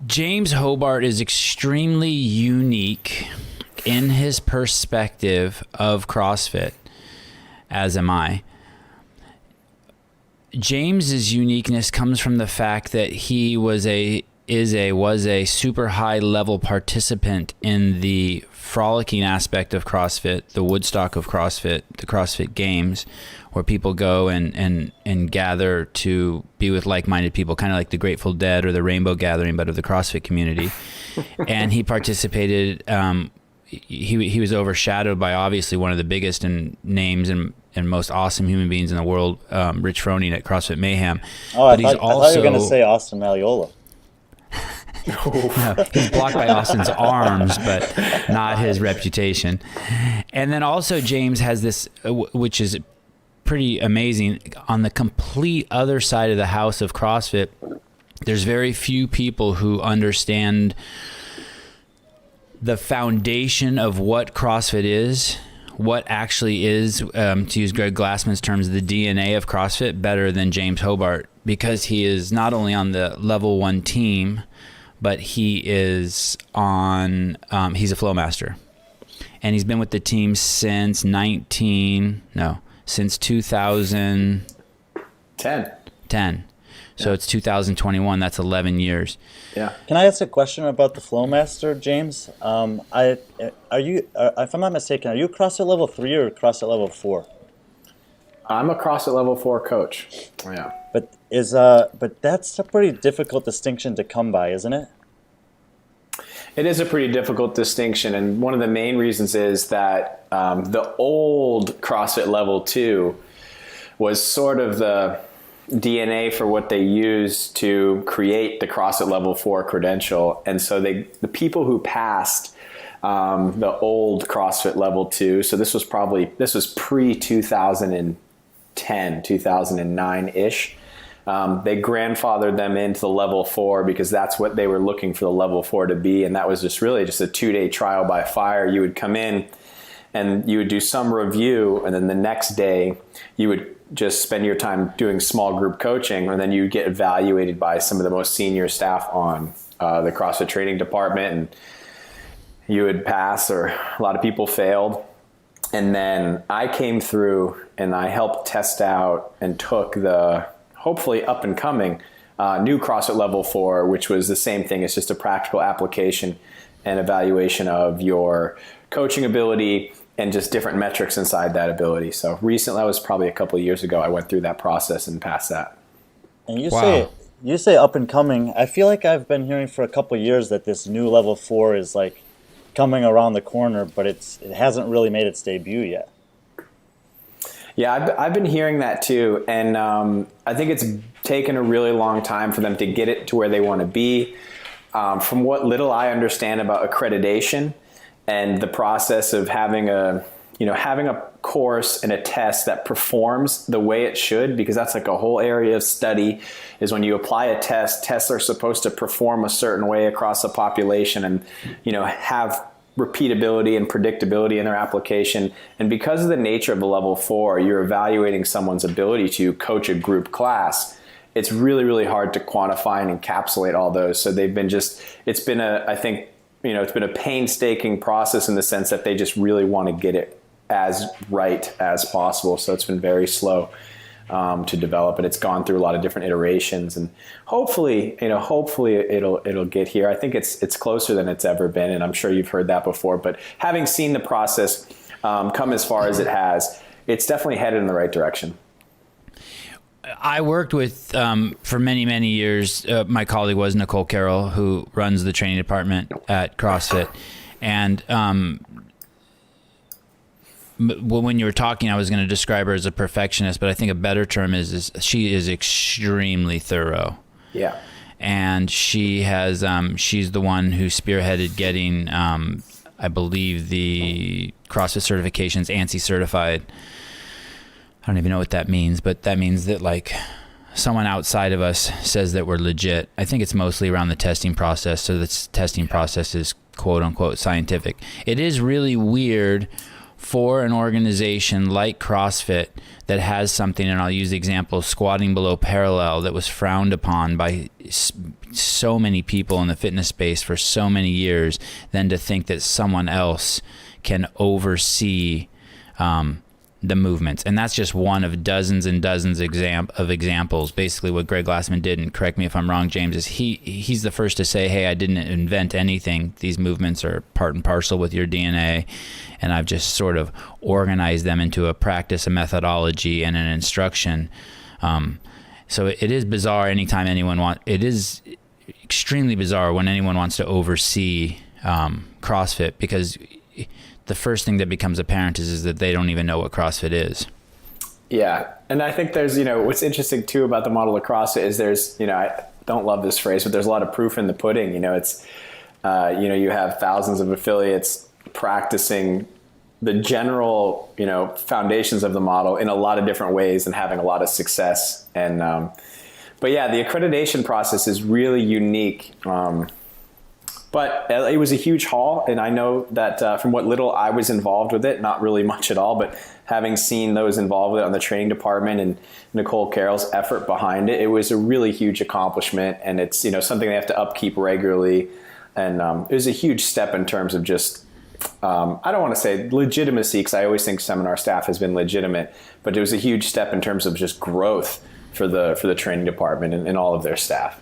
James Hobart is extremely unique in his perspective of CrossFit, as am I. James's uniqueness comes from the fact that he was a super high level participant in the frolicking aspect of CrossFit, the Woodstock of CrossFit, the CrossFit Games, where people go and gather to be with like-minded people, kind of like the Grateful Dead or the Rainbow Gathering, but of the CrossFit community. And he participated. He was overshadowed by obviously one of the biggest names and most awesome human beings in the world, Rich Froning at CrossFit Mayhem. Oh, I thought you were going to say Austin Malleola. No, he's blocked by Austin's arms, but not his reputation. And then also James has this, which is pretty amazing, on the complete other side of the house of CrossFit. There's very few people who understand the foundation of what CrossFit is, what actually is, to use Greg Glassman's terms, the DNA of CrossFit, better than James Hobart, because he is not only on the level 1 team, but he is he's a flow master. And he's been with the team since 2010. 10. So it's 2021. That's 11 years. Yeah. Can I ask a question about the Flowmaster, James? Are you, if I'm not mistaken, are you CrossFit level 3 or CrossFit level 4? I'm a CrossFit level 4 coach. Yeah. But that's a pretty difficult distinction to come by, isn't it? It is a pretty difficult distinction, and one of the main reasons is that the old CrossFit level 2 was sort of the DNA for what they used to create the CrossFit level 4 credential. And so the people who passed the old CrossFit level 2, so this was pre-2010, 2009-ish, they grandfathered them into the level 4 because that's what they were looking for the level 4 to be. And that was just really just a 2-day trial by fire. You would come in and you would do some review, and then the next day you would just spend your time doing small group coaching, and then you get evaluated by some of the most senior staff on the CrossFit training department, and you would pass, or a lot of people failed. And then I came through and I helped test out and took the hopefully up and coming new CrossFit level 4, which was the same thing. It's just a practical application and evaluation of your coaching ability and just different metrics inside that ability. So recently, that was probably a couple of years ago, I went through that process and passed that. And you say up and coming. I feel like I've been hearing for a couple of years that this new level 4 is like coming around the corner, but it hasn't really made its debut yet. Yeah, I've been hearing that too, and I think it's taken a really long time for them to get it to where they want to be. From what little I understand about accreditation and the process of having a course and a test that performs the way it should, because that's like a whole area of study, is when you apply a test, tests are supposed to perform a certain way across the population and, have repeatability and predictability in their application. And because of the nature of a level 4, you're evaluating someone's ability to coach a group class. It's really, really hard to quantify and encapsulate all those. So it's been a painstaking process in the sense that they just really want to get it as right as possible. So it's been very slow to develop, and it's gone through a lot of different iterations, and hopefully it'll get here. I think it's closer than it's ever been, and I'm sure you've heard that before, but having seen the process come as far as it has, it's definitely headed in the right direction. I worked with, for many, many years, my colleague was Nicole Carroll, who runs the training department at CrossFit. And when you were talking, I was going to describe her as a perfectionist, but I think a better term is she is extremely thorough. Yeah. And she has, she's the one who spearheaded getting, I believe, the CrossFit certifications, ANSI certified. I don't even know what that means, but that means that like someone outside of us says that we're legit. I think it's mostly around the testing process. So this testing process is quote unquote scientific. It is really weird for an organization like CrossFit that has something, and I'll use the example of squatting below parallel, that was frowned upon by so many people in the fitness space for so many years, than to think that someone else can oversee the movements. And that's just one of dozens and dozens of examples. Basically what Greg Glassman did, and correct me if I'm wrong, James, is he's the first to say, hey, I didn't invent anything. These movements are part and parcel with your DNA, and I've just sort of organized them into a practice, a methodology, and an instruction. So it is bizarre anytime it is extremely bizarre when anyone wants to oversee CrossFit, because the first thing that becomes apparent is that they don't even know what CrossFit is. Yeah. And I think there's, what's interesting too about the model of CrossFit is there's, I don't love this phrase, but there's a lot of proof in the pudding. It's, you have thousands of affiliates practicing the general, foundations of the model in a lot of different ways and having a lot of success. And, but yeah, the accreditation process is really unique. But it was a huge haul, and I know that from what little I was involved with it, not really much at all, but having seen those involved with it on the training department and Nicole Carroll's effort behind it, it was a really huge accomplishment, and it's something they have to upkeep regularly, and it was a huge step in terms of just I don't want to say legitimacy, because I always think seminar staff has been legitimate, but it was a huge step in terms of just growth for the training department and all of their staff.